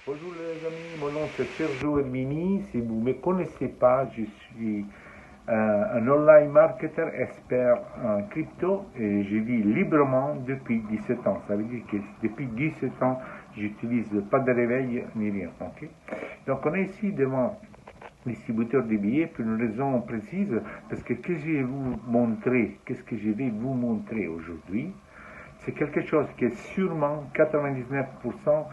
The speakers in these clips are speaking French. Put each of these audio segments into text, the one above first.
Bonjour les amis, mon nom c'est Sergio Hermini. Si vous ne me connaissez pas, je suis un online marketer expert en crypto et je vis librement depuis 17 ans. Ça veut dire que depuis 17 ans, j'utilise pas de réveil ni rien. Ok. Donc on est ici devant le distributeur de billets pour une raison précise, parce que qu'est-ce que je vais vous montrer aujourd'hui, c'est quelque chose que sûrement 99%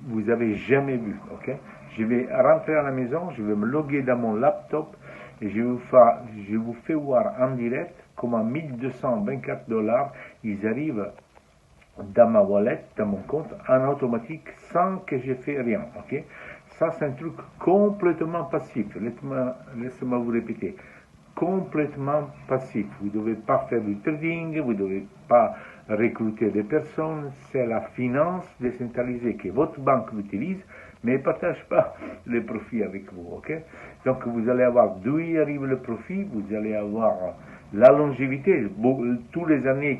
vous avez jamais vu. Ok, je vais rentrer à la maison, je vais me loguer dans mon laptop et je vous fais voir en direct comment 1224 dollars ils arrivent dans ma wallet, dans mon compte, en automatique, sans que je fais rien. Ok, ça c'est un truc complètement passif. Laissez-moi vous répéter, complètement passif. Vous ne devez pas faire du trading, vous ne devez pas recruter des personnes. C'est la finance décentralisée que votre banque utilise, mais ne partage pas les profits avec vous. Okay? Donc vous allez avoir d'où arrive le profit, vous allez avoir la longévité, toutes les années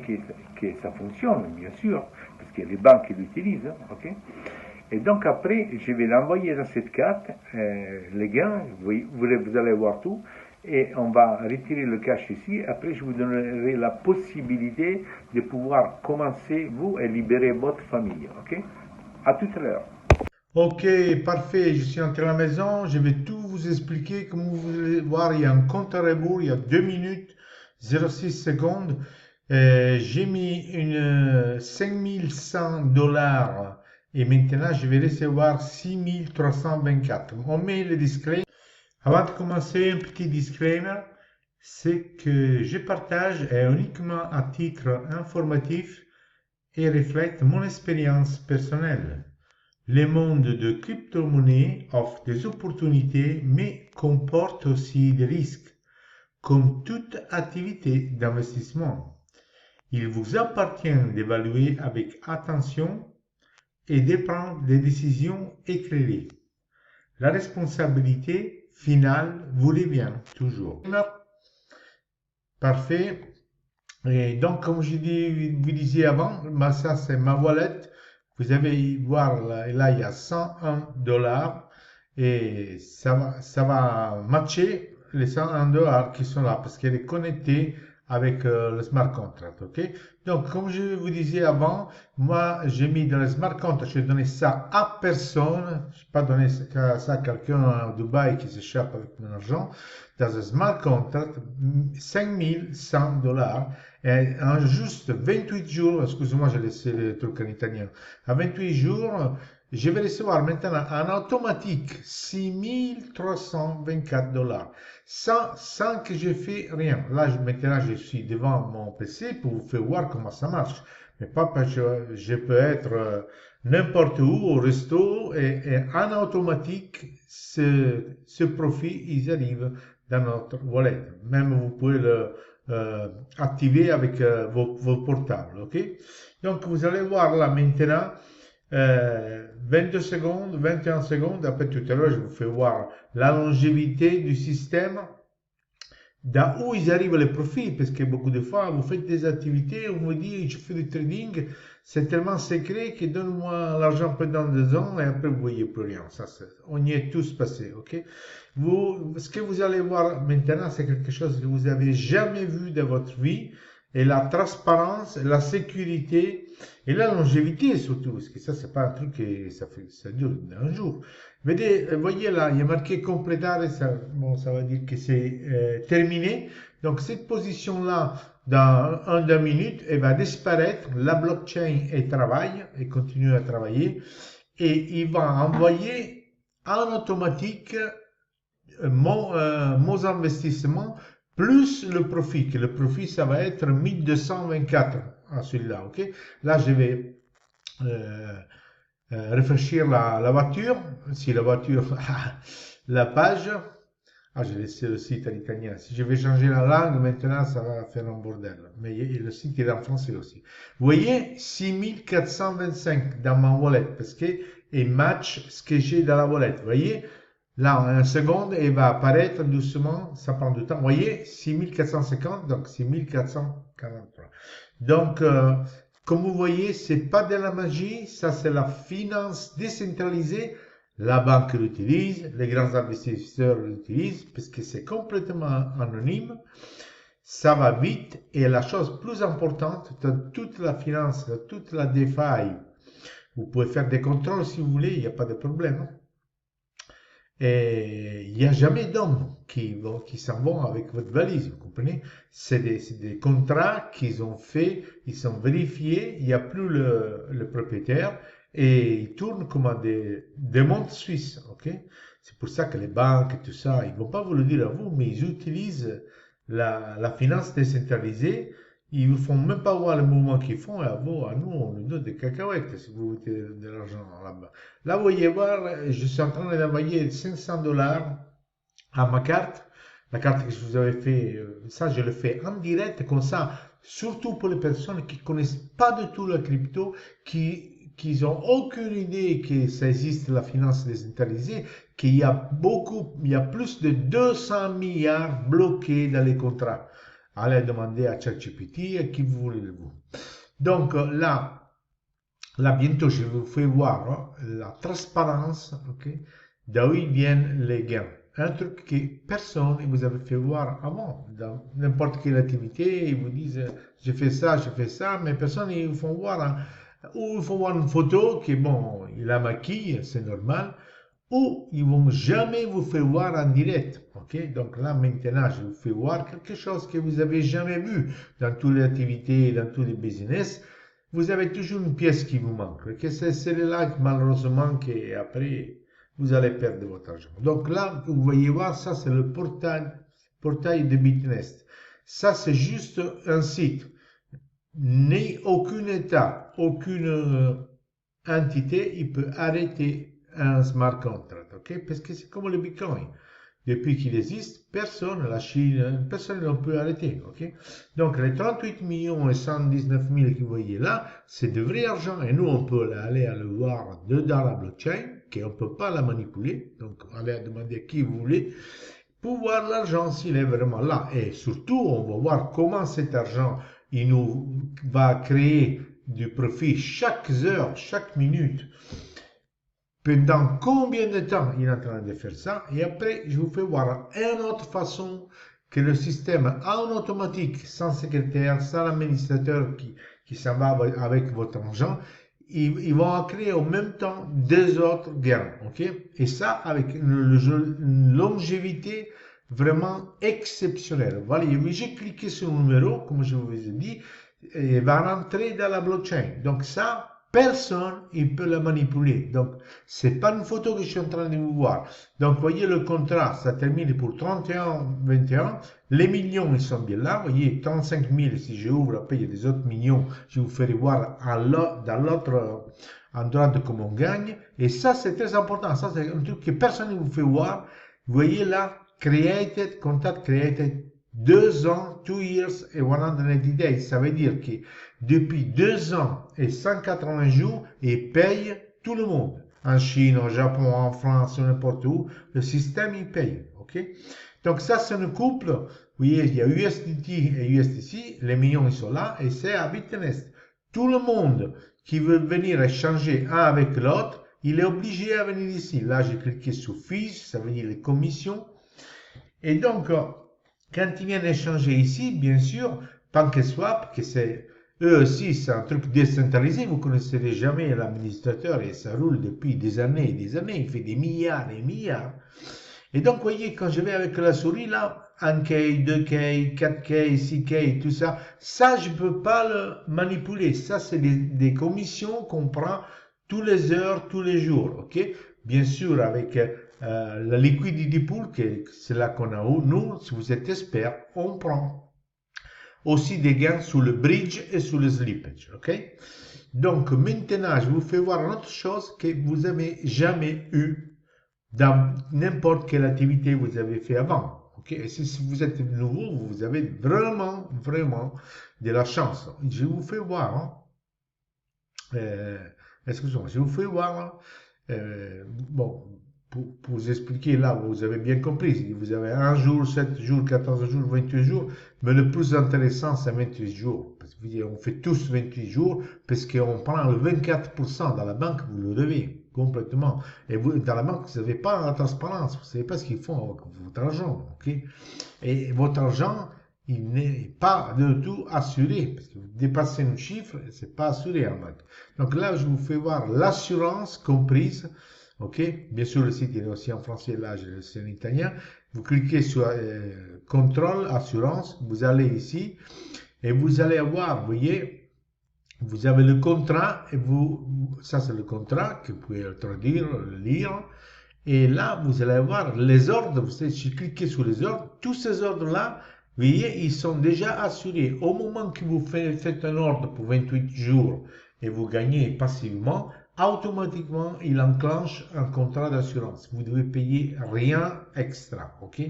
que ça fonctionne, bien sûr, parce que les banques l'utilisent. Okay? Et donc après, je vais l'envoyer dans cette carte, les gains, vous allez voir tout, et on va retirer le cash ici. Après, je vous donnerai la possibilité de pouvoir commencer, vous, et libérer votre famille. Ok? À tout à l'heure. Ok, parfait. Je suis entré à la maison. Je vais tout vous expliquer. Comme vous allez voir, il y a un compte à rebours. Il y a 2 minutes 06 secondes. J'ai mis une 5100 dollars et maintenant je vais recevoir 6324. On met le disclaimer. Avant de commencer, un petit disclaimer. C'est que je partage est uniquement à titre informatif et reflète mon expérience personnelle. Le monde de crypto-monnaie offre des opportunités mais comporte aussi des risques, comme toute activité d'investissement. Il vous appartient d'évaluer avec attention et de prendre des décisions éclairées. La responsabilité finale vous revient toujours. Parfait. Et donc, comme vous disiez avant, ça c'est ma wallet. Vous allez voir là, il y a 101 dollars et ça va matcher les 101 dollars qui sont là parce qu'elle est connectée avec le smart contract. Ok? Donc, comme je vous disais avant, moi j'ai mis dans le smart contract, je n'ai donné ça à personne. Je n'ai pas donné ça à quelqu'un à Dubaï qui s'échappe avec mon argent. Dans un smart contract, 5100 dollars. Et en juste 28 jours, excusez-moi, j'ai laissé le truc en italien. À 28 jours, je vais recevoir maintenant en automatique 6324 dollars. Sans que je fasse rien. Là, maintenant, je suis devant mon PC pour vous faire voir comment ça marche. Mais pas parce que je peux être n'importe où, au resto, et en automatique, ce profit, ils arrivent dans notre wallet. Même vous pouvez le activer avec vos portables. Ok? Donc vous allez voir là maintenant 22 secondes, 21 secondes. Après tout à l'heure, je vous fais voir la longévité du système. D'où ils arrivent les profits, parce que beaucoup de fois, vous faites des activités, on vous dit, je fais du trading, c'est tellement secret que donne-moi l'argent pendant 2 ans et après vous voyez plus rien. On y est tous passés, ok? Ce que vous allez voir maintenant, c'est quelque chose que vous avez jamais vu dans votre vie, et la transparence, la sécurité et la longévité surtout, parce que ça, c'est pas un truc que ça dure un jour. Voyez là, il y a marqué compléter, bon, ça veut dire que c'est terminé. Donc cette position-là, dans 2 minutes, elle va disparaître. La blockchain travaille et continue à travailler. Et il va envoyer en automatique mon investissement plus le profit. Que le profit, ça va être 1224 à celui-là. Ok? Là, je vais réfléchir la voiture. Si la voiture, la page. Ah, j'ai laissé le site en italien. Si je vais changer la langue, maintenant, ça va faire un bordel. Mais le site est en français aussi. Vous voyez, 6425 dans ma wallet, parce que il match ce que j'ai dans la wallet. Vous voyez, là, en une seconde, il va apparaître doucement, ça prend du temps. Vous voyez, 6450, donc 6443. Donc, Comme vous voyez, c'est pas de la magie, ça c'est la finance décentralisée. La banque l'utilise, les grands investisseurs l'utilisent parce que c'est complètement anonyme. Ça va vite et la chose plus importante dans toute la finance, dans toute la DeFi, vous pouvez faire des contrôles si vous voulez, il n'y a pas de problème. Et il n'y a jamais d'hommes qui s'en vont avec votre valise, vous comprenez? C'est des contrats qu'ils ont faits, ils sont vérifiés, il n'y a plus le propriétaire et ils tournent comme des montres suisses, ok? C'est pour ça que les banques, tout ça, ils vont pas vous le dire à vous, mais ils utilisent la finance décentralisée. Ils ne font même pas voir le mouvement qu'ils font et à vous, à nous, on nous donne des cacahuètes si vous mettez de l'argent là-bas. Là, vous voyez voir, je suis en train d'envoyer 500 dollars à ma carte. La carte que je vous avais fait, ça, je le fais en direct, comme ça, surtout pour les personnes qui connaissent pas du tout la crypto, qui ont aucune idée que ça existe la finance décentralisée, qu'il y a il y a plus de 200 milliards bloqués dans les contrats. Allez demander à ChatGPT, à qui vous voulez vous. Donc là bientôt je vous fais voir la transparence, ok, d'où viennent les gains. Un truc que personne ne vous avait fait voir avant. Dans n'importe quelle activité, ils vous disent j'ai fait ça, mais personne ne vous font voir. Ou il faut voir une photo qui, bon, il la maquille, c'est normal, ou ils vont jamais vous faire voir en direct. Ok? Donc là, maintenant, je vous fais voir quelque chose que vous avez jamais vu dans toutes les activités, dans tous les business. Vous avez toujours une pièce qui vous manque. Okay? C'est celle-là, malheureusement, qu'après, vous allez perdre votre argent. Donc là, vous voyez voir, ça, c'est le portail de Bitnest. Ça, c'est juste un site. Ni aucun État, aucune entité, il peut arrêter un smart contract, ok? Parce que c'est comme le Bitcoin. Depuis qu'il existe, personne, la Chine, personne ne peut arrêter, ok? Donc les 38 millions et 119 000 que vous voyez là, c'est de vrai argent. Et nous, on peut aller le voir dedans la blockchain, qu'on ne peut pas la manipuler. Donc, allez demander à qui vous voulez pour voir l'argent s'il est vraiment là. Et surtout, on va voir comment cet argent il nous va créer du profit chaque heure, chaque minute. Pendant combien de temps il est en train de faire ça? Et après, je vous fais voir une autre façon que le système en automatique, sans secrétaire, sans l'administrateur qui s'en va avec votre argent, ils vont créer en même temps deux autres gains. Ok? Et ça, avec une longévité vraiment exceptionnelle. Voilà, j'ai cliqué sur le numéro, comme je vous ai dit, et va rentrer dans la blockchain. Donc ça, personne ne peut la manipuler. Donc, c'est pas une photo que je suis en train de vous voir. Donc, voyez le contrat, ça termine pour 31-21. Les millions, ils sont bien là. Vous voyez, 35 000, si j'ouvre, après, il y a des autres millions. Je vous ferai voir dans l'autre endroit de comment on gagne. Et ça, c'est très important. Ça, c'est un truc que personne ne vous fait voir. Vous voyez là, contact created 2 ans, 2 years et 180 days. Ça veut dire que depuis 2 ans et 180 jours, ils payent tout le monde. En Chine, au Japon, en France, n'importe où, le système, il paye. Ok? Donc ça, c'est un couple. Vous voyez, il y a USDT et USDC. Les millions, ils sont là. Et c'est à Bitnest. Tout le monde qui veut venir échanger un avec l'autre, il est obligé à venir ici. Là, j'ai cliqué sur Fees, ça veut dire les commissions. Et donc, quand ils viennent échanger ici, bien sûr, PancakeSwap, que c'est eux aussi, c'est un truc décentralisé, vous ne connaissez jamais l'administrateur et ça roule depuis des années et des années, il fait des milliards et milliards. Et donc, vous voyez, quand je vais avec la souris là, 1K, 2K, 4K, 6K, tout ça, ça, je ne peux pas le manipuler. Ça, c'est des commissions qu'on prend tous les heures, tous les jours, ok? Bien sûr, avec la liquidity pool, c'est là qu'on a nous, si vous êtes expert, on prend aussi des gains sur le bridge et sur le slippage, ok? Donc maintenant, je vous fais voir une autre chose que vous n'avez jamais eu dans n'importe quelle activité vous avez fait avant, ok? Et si vous êtes nouveau, vous avez vraiment, vraiment de la chance. Je vous fais voir, hein? Excusez-moi, je vous fais voir, bon, pour vous expliquer, là, vous avez bien compris, vous avez 1 jour, 7 jours, 14 jours, 28 jours, mais le plus intéressant, c'est 28 jours. Parce qu'on fait tous 28 jours, parce qu'on prend le 24% dans la banque, vous le devez complètement. Et vous, dans la banque, vous n'avez pas la transparence, vous ne savez pas ce qu'ils font avec votre argent. Ok. Et votre argent, il n'est pas du tout assuré, parce que vous dépassez un chiffre, c'est pas assuré en banque. Donc là, je vous fais voir l'assurance comprise. Ok, bien sûr, le site est aussi en français, là, c'est en italien. Vous cliquez sur contrôle, assurance, vous allez ici, et vous allez avoir, vous voyez, vous avez le contrat, et ça c'est le contrat, que vous pouvez le traduire, le lire. Et là, vous allez avoir les ordres, vous savez, si vous cliquez sur les ordres, tous ces ordres-là, vous voyez, ils sont déjà assurés. Au moment que vous faites un ordre pour 28 jours et vous gagnez passivement, automatiquement, il enclenche un contrat d'assurance. Vous ne devez payer rien extra, ok?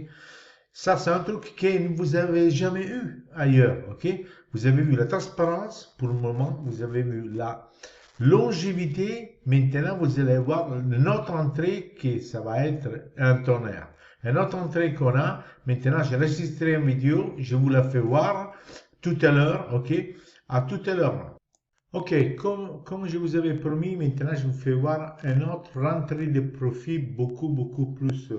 Ça, c'est un truc que vous n'avez jamais eu ailleurs, ok? Vous avez vu la transparence pour le moment, vous avez vu la longévité. Maintenant, vous allez voir notre entrée que ça va être un tonnerre. Et notre entrée qu'on a, maintenant, j'ai enregistré une vidéo, je vous la fais voir tout à l'heure, ok? À tout à l'heure. Ok, comme je vous avais promis, maintenant, je vous fais voir une autre rentrée de profit beaucoup plus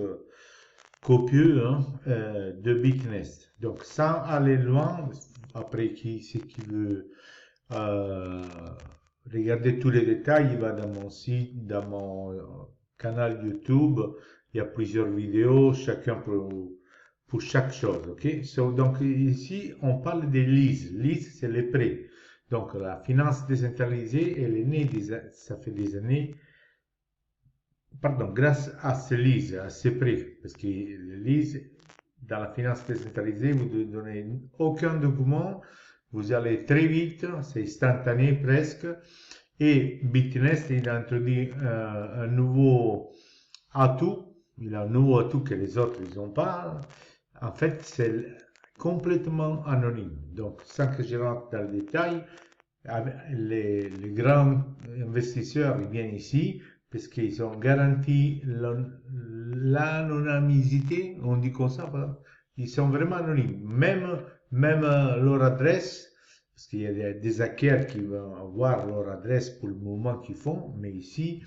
copieux hein, de Bitnest. Donc, sans aller loin, après c'est qui veut regarder tous les détails, il va dans mon site, dans mon canal YouTube. Il y a plusieurs vidéos, chacun pour chaque chose. Ok? Donc ici, on parle des leases. Lease, c'est les prêts. Donc la finance décentralisée, elle est née, ça fait des années, pardon, grâce à ces leases, à ces prêts. Parce que les leases, dans la finance décentralisée, vous ne donnez aucun document, vous allez très vite, c'est instantané presque. Et Bitnest, il a introduit un nouveau atout, il a un nouveau atout que les autres ils n'ont pas. En fait, c'est complètement anonyme. Donc, sans que je rentre dans le détail, les grands investisseurs ils viennent ici parce qu'ils ont garanti l'anonymité, on dit comme ça, ils sont vraiment anonymes. Même leur adresse, parce qu'il y a des hackers qui vont avoir leur adresse pour le mouvement qu'ils font, mais ici,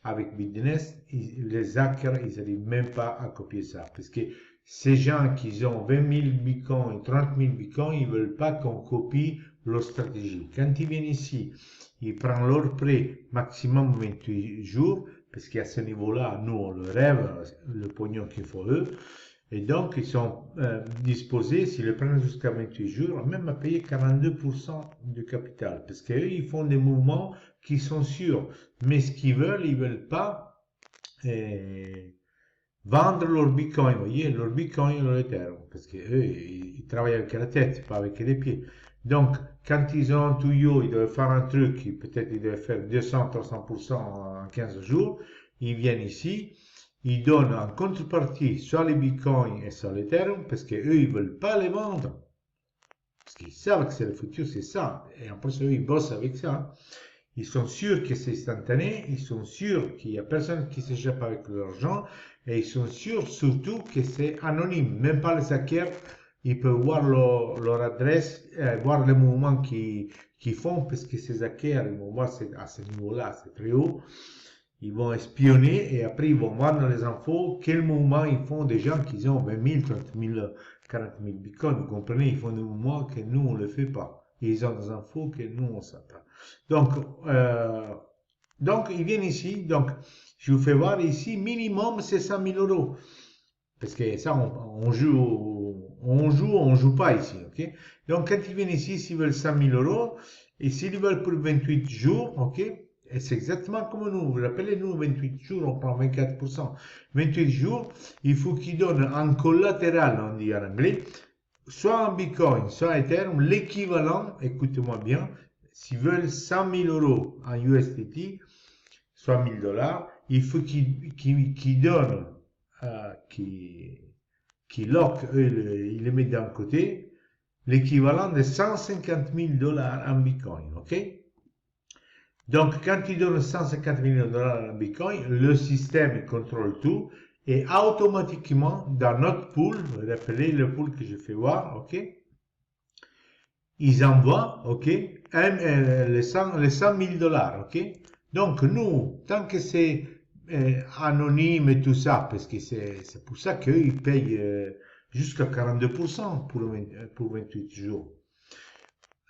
avec Bitnest, les hackers, ils n'arrivent même pas à copier ça. Parce que ces gens qui ont 20 000 bitcoins et 30 000 bitcoins, ils ne veulent pas qu'on copie leur stratégie. Quand ils viennent ici, ils prennent leur prêt maximum 28 jours, parce qu'à ce niveau-là, nous, on le rêve, le pognon qu'il faut eux. Et donc, ils sont disposés, s'ils le prennent jusqu'à 28 jours, même à payer 42% du capital. Parce qu'eux, ils font des mouvements qui sont sûrs. Mais ce qu'ils veulent, ils ne veulent pas vendre leur bitcoin. Vous voyez, leur bitcoin et leur Ethereum. Parce qu'eux, ils travaillent avec la tête, pas avec les pieds. Donc, quand ils ont un tuyau, ils doivent faire un truc, peut-être ils doivent faire 200-300% en 15 jours. Ils viennent ici. Ils donnent en contrepartie soit les bitcoins et soit l'Ethereum parce qu'eux, ils ne veulent pas les vendre. Parce qu'ils savent que c'est le futur, c'est ça. Et en plus, eux, ils bossent avec ça. Ils sont sûrs que c'est instantané. Ils sont sûrs qu'il n'y a personne qui s'échappe avec leur argent. Et ils sont sûrs surtout que c'est anonyme. Même pas les hackers, ils peuvent voir leur adresse, voir les mouvements qu'ils font parce que ces hackers, ils vont voir à ce niveau-là, c'est très haut. Ils vont espionner et après ils vont vendre les infos, quel mouvement ils font des gens qui ont 20 000, 30 000, 40 000 bitcoins. Vous comprenez, ils font des mouvements que nous on ne le fait pas. Et ils ont des infos que nous on s'attend. Donc ils viennent ici. Donc je vous fais voir ici, minimum c'est 100 000 euros. Parce que ça, on joue pas ici. Ok. Donc quand ils viennent ici, s'ils veulent 100 000 euros, et s'ils veulent pour 28 jours, ok. Et c'est exactement comme nous. Vous rappelez, nous, 28 jours, on prend 24%. 28 jours, il faut qu'ils donnent en collatéral, on dit en anglais, soit en Bitcoin, soit en Ethereum, l'équivalent, écoutez-moi bien, s'ils veulent 100 000 euros en USDT, soit 1000 $, il faut qu'ils donnent, qu'ils lock, eux, ils les mettent d'un côté, l'équivalent de 150 000 $ en Bitcoin, ok? Donc, quand tu donnes 150 millions de dollars à Bitcoin, le système contrôle tout et automatiquement, dans notre pool, vous rappelez le pool que je fais voir, ok, ils envoient, ok, les 100 000 dollars, ok. Donc, nous, tant que c'est anonyme et tout ça, parce que c'est pour ça qu'ils payent jusqu'à 42% pour 28 jours.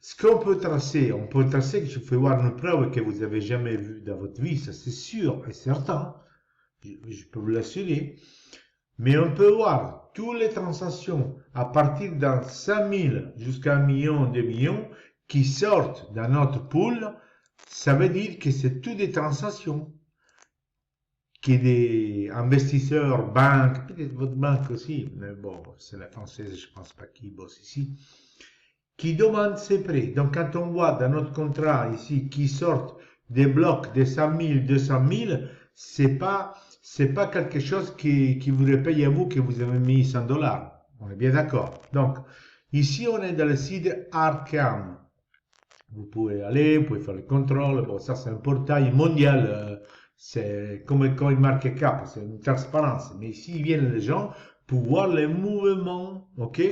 Ce qu'on peut tracer, on peut tracer que je fais voir une preuve que vous avez jamais vue dans votre vie, ça c'est sûr et certain, je peux vous l'assurer. Mais on peut voir toutes les transactions à partir d'un 5 000 jusqu'à 1 million, 2 millions qui sortent dans notre pool. Ça veut dire que c'est toutes des transactions que des investisseurs, banques, peut-être votre banque aussi, mais bon, c'est la française, je pense pas qu'ils bossent ici, qui demandent ces prêts. Donc quand on voit dans notre contrat ici qui sortent des blocs de 100 000, 200 000, c'est pas quelque chose qui vous repaye à vous que vous avez mis 100 dollars. On est bien d'accord. Donc ici on est dans le site Arkham. Vous pouvez aller, vous pouvez faire le contrôle. Bon, ça c'est un portail mondial. C'est comme CoinMarketCap, c'est une transparence. Mais ici viennent les gens pour voir les mouvements, ok?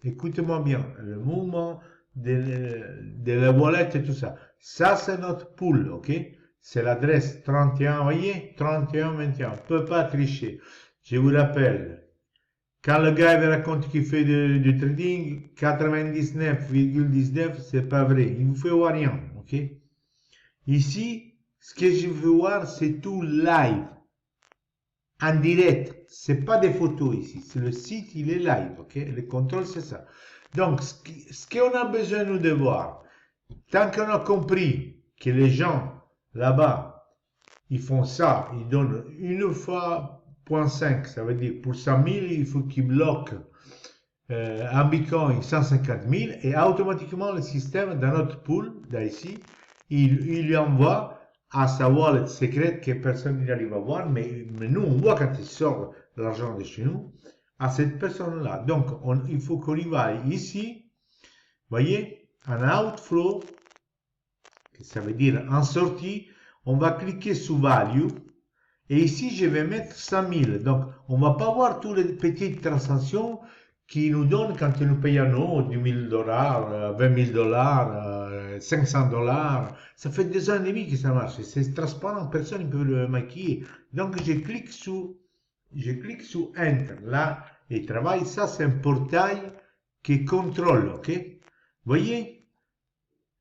Écoutez-moi bien, le mouvement de la wallet et tout ça. Ça, c'est notre pool, ok? C'est l'adresse 31, vous voyez? 31, 21. On ne peut pas tricher. Je vous rappelle, quand le gars il raconte qu'il fait du trading, 99,19, c'est pas vrai. Il vous fait voir rien, ok? Ici, ce que je veux voir, c'est tout live, en direct. C'est pas des photos ici. C'est le site, il est live, ok? Le contrôle, c'est ça. Donc, ce qu'on a besoin nous de voir, tant qu'on a compris que les gens là-bas, ils font ça, ils donnent une fois 0.5, ça veut dire pour 100 000, il faut qu'ils bloquent un Bitcoin 150 000 et automatiquement le système dans notre pool, d'ici, il lui envoie à sa wallet secrète que personne n'arrive à voir, mais nous on voit quand il sort l'argent de chez nous à cette personne-là. Donc il faut qu'on y va ici, voyez, en outflow, ça veut dire en sortie, on va cliquer sur value. Et ici, je vais mettre 100 000. Donc, on ne va pas voir toutes les petites transactions qui nous donnent quand ils nous payent à nous 10 000 dollars, 20 000 dollars, 500 dollars. Ça fait 2 ans et demi que ça marche. C'est transparent, personne ne peut le maquiller. Donc, je clique sur Enter. Là, il travaille. Ça, c'est un portail qui contrôle, ok? Voyez?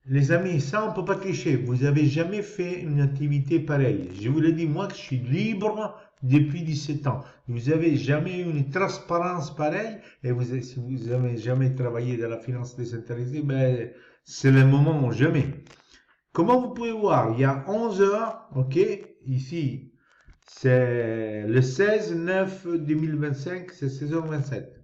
Les amis, ça on ne peut pas tricher. Vous n'avez jamais fait une activité pareille. Je vous le dis, moi que je suis libre depuis 17 ans. Vous n'avez jamais eu une transparence pareille. Et si vous n'avez jamais travaillé dans la finance décentralisée, ben, c'est le moment ou jamais. Comment vous pouvez voir? Il y a 11 heures, ok, ici, c'est le 16/9/2025, c'est 16h27.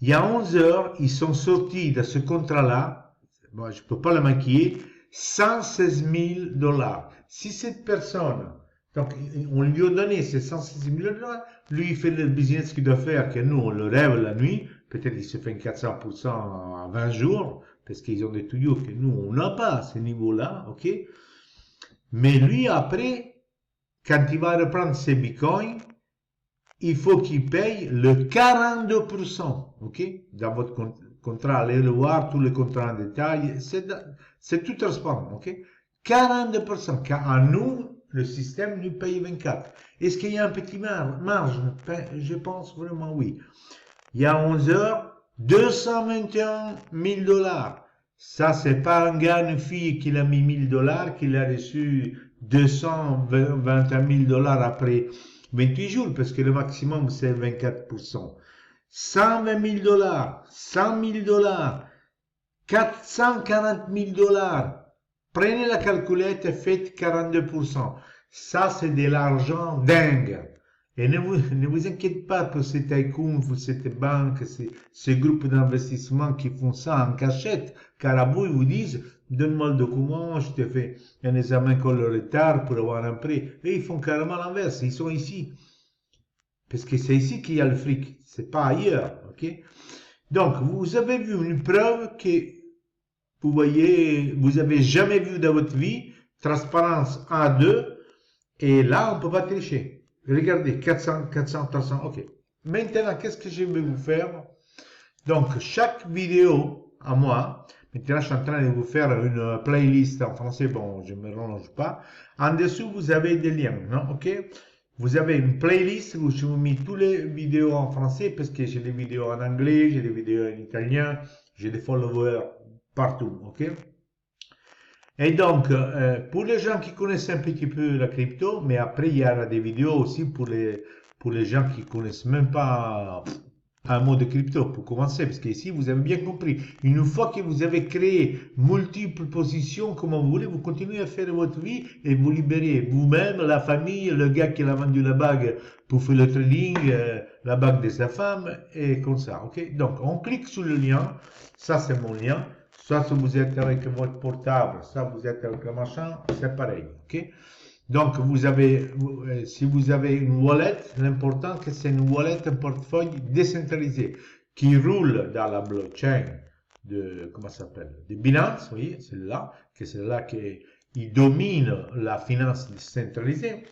Il y a 11 heures, ils sont sortis de ce contrat-là, moi je ne peux pas le maquiller, 116 000 dollars. Si cette personne, donc on lui a donné ces 116 000 dollars, lui il fait le business qu'il doit faire, que nous on le rêve la nuit, peut-être il se fait 400% en 20 jours, parce qu'ils ont des tuyaux que nous on n'a pas à ce niveau-là, ok? Mais lui après, quand il va reprendre ses bitcoins, il faut qu'il paye le 42%, ok? Dans votre contrat, allez le voir, tous les contrats en détail, c'est tout transparent, ok? 42%, car à nous, le système nous paye 24. Est-ce qu'il y a un petit marge? Je pense vraiment oui. Il y a 11 heures, 221 000 dollars. Ça, c'est pas un gars, une fille qui a mis 1000 dollars, qui a reçu 221 000 dollars après 28 jours, parce que le maximum, c'est 24%. 120 000 dollars, 100 000 dollars, 440 000 dollars. Prenez la calculette et faites 42%. Ça, c'est de l'argent dingue. Et ne vous inquiétez pas pour ces tycoons, pour cette banque, ces groupes d'investissement qui font ça en cachette, car à vous, ils vous disent, donne-moi le document, je te fais un examen con le retard pour avoir un prêt. Et ils font carrément l'inverse, ils sont ici. Parce que c'est ici qu'il y a le fric, c'est pas ailleurs, ok? Donc, vous avez vu une preuve que vous voyez, vous avez jamais vu dans votre vie, transparence A2, et là, on ne peut pas tricher. Regardez, 400, 400, 300, ok. Maintenant, qu'est-ce que je vais vous faire? Donc, chaque vidéo à moi, maintenant, je suis en train de vous faire une playlist en français, bon, je ne me relonge pas. En dessous, vous avez des liens, non? Ok? Vous avez une playlist où je vous mets toutes les vidéos en français, parce que j'ai des vidéos en anglais, j'ai des vidéos en italien, j'ai des followers partout, ok? Et donc, pour les gens qui connaissent un petit peu la crypto, mais après, il y aura des vidéos aussi pour les gens qui connaissent même pas un mot de crypto, pour commencer, parce qu'ici, vous avez bien compris, une fois que vous avez créé multiples positions, comme vous voulez, vous continuez à faire votre vie et vous libérez vous-même, la famille, le gars qui a vendu la bague pour faire le trading, la bague de sa femme, et comme ça, ok? Donc, on clique sur le lien, ça c'est mon lien. Soit si vous êtes avec votre portable, soit vous êtes avec le machin, c'est pareil, ok? Donc, si vous avez une wallet, l'important que c'est une wallet, un portefeuille décentralisé qui roule dans la blockchain de, comment ça s'appelle, de Binance, oui, celle-là, que c'est là qui domine la finance décentralisée.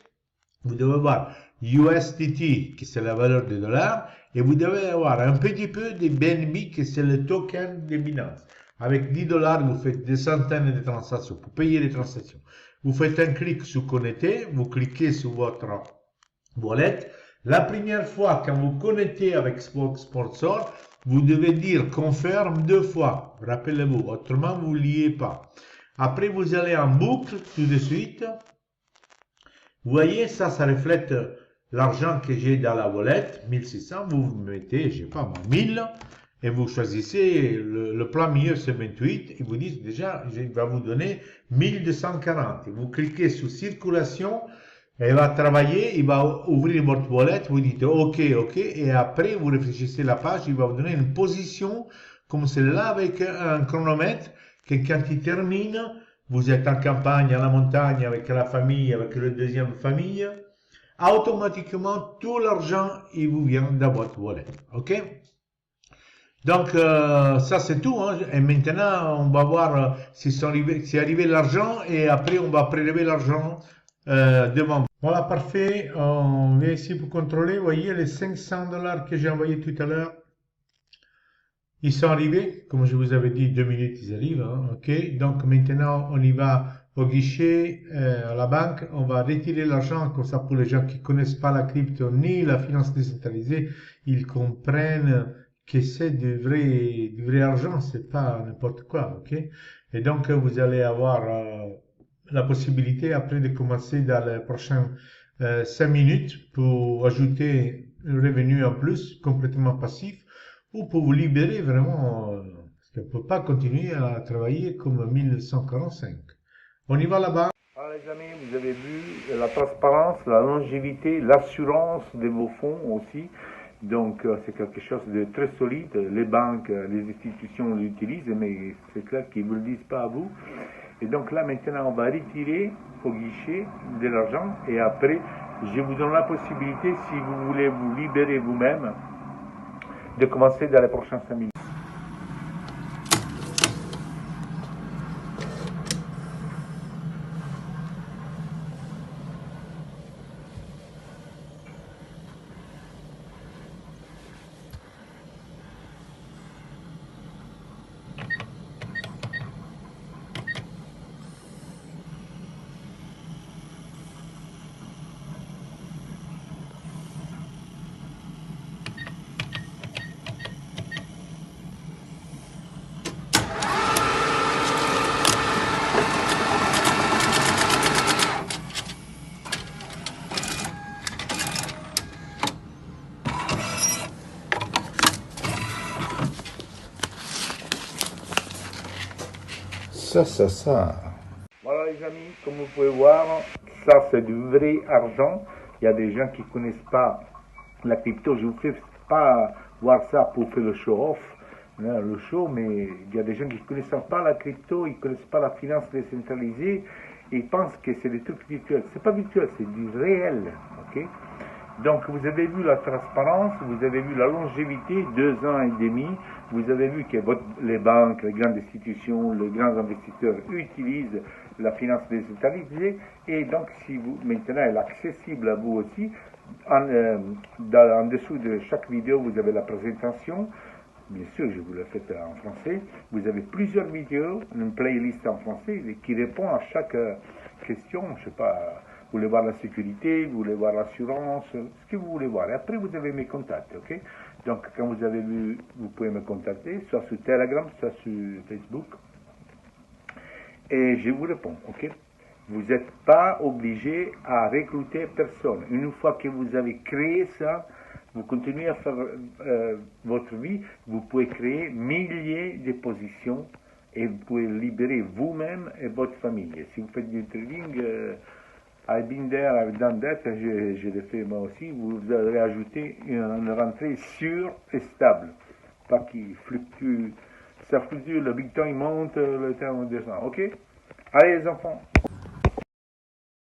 Vous devez avoir USDT, qui c'est la valeur du dollar, et vous devez avoir un petit peu de BNB, qui c'est le token de Binance. Avec 10 dollars, vous faites des centaines de transactions pour payer les transactions. Vous faites un clic sur connecter, vous cliquez sur votre wallet. La première fois, quand vous connectez avec Sponsor, vous devez dire confirme 2 fois. Rappelez-vous, autrement vous ne liez pas. Après, vous allez en boucle tout de suite. Vous voyez, ça reflète l'argent que j'ai dans la wallet, 1600. Vous mettez, je sais pas, 1000. Et vous choisissez le plan milieu, c'est 28. Et vous dites déjà, il va vous donner 1240. Et vous cliquez sur circulation. Il va travailler, il va ouvrir votre wallet. Vous dites OK, OK. Et après, vous réfléchissez la page. Il va vous donner une position comme celle-là avec un chronomètre que quand il termine, vous êtes en campagne, à la montagne, avec la famille, avec la deuxième famille, automatiquement, tout l'argent, il vous vient dans votre wallet. OK? Donc, ça c'est tout. Hein. Et maintenant, on va voir si c'est arrivé l'argent et après, on va prélever l'argent devant. Voilà, parfait. On vient ici pour contrôler. Vous voyez, les 500 dollars que j'ai envoyés tout à l'heure, ils sont arrivés. Comme je vous avais dit, 2 minutes, ils arrivent. Hein. OK. Donc, maintenant, on y va au guichet, à la banque. On va retirer l'argent. Comme ça, pour les gens qui connaissent pas la crypto ni la finance décentralisée, ils comprennent que c'est du vrai argent, c'est pas n'importe quoi, ok? Et donc, vous allez avoir la possibilité après de commencer dans les prochaines 5 minutes pour ajouter un revenu en plus, complètement passif, ou pour vous libérer vraiment, parce qu'on ne peut pas continuer à travailler comme 1145. On y va là-bas. Alors les amis, vous avez vu la transparence, la longévité, l'assurance de vos fonds aussi. Donc c'est quelque chose de très solide. Les banques, les institutions l'utilisent, mais c'est clair qu'ils ne vous le disent pas à vous. Et donc là maintenant on va retirer au guichet de l'argent et après je vous donne la possibilité, si vous voulez vous libérer vous-même, de commencer dans les prochains 5 minutes. Ça. Voilà les amis, comme vous pouvez voir, ça c'est du vrai argent. Il y a des gens qui ne connaissent pas la crypto. Je ne vous fais pas voir ça pour faire le show-off, hein, le show, mais il y a des gens qui ne connaissent pas la crypto, ils ne connaissent pas la finance décentralisée, et ils pensent que c'est des trucs virtuels. C'est pas virtuel, c'est du réel, ok? Donc vous avez vu la transparence, vous avez vu la longévité, 2 ans et demi, vous avez vu que les banques, les grandes institutions, les grands investisseurs utilisent la finance décentralisée, et donc si vous, maintenant elle est accessible à vous aussi, en dessous de chaque vidéo vous avez la présentation. Bien sûr, je vous le fais en français. Vous avez plusieurs vidéos, une playlist en français qui répond à chaque question. Je sais pas, vous voulez voir la sécurité, vous voulez voir l'assurance, ce que vous voulez voir. Et après, vous avez mes contacts, ok? Donc, quand vous avez vu, vous pouvez me contacter, soit sur Telegram, soit sur Facebook. Et je vous réponds, ok? Vous n'êtes pas obligé à recruter personne. Une fois que vous avez créé ça, vous continuez à faire votre vie, vous pouvez créer milliers de positions et vous pouvez libérer vous-même et votre famille. Si vous faites du trading, I've been there, I've done that, je l'ai fait moi aussi, vous allez ajouter une rentrée sûre et stable, pas qui fluctue, ça fluctue, le Bitcoin monte, le temps descend, ok? Allez les enfants!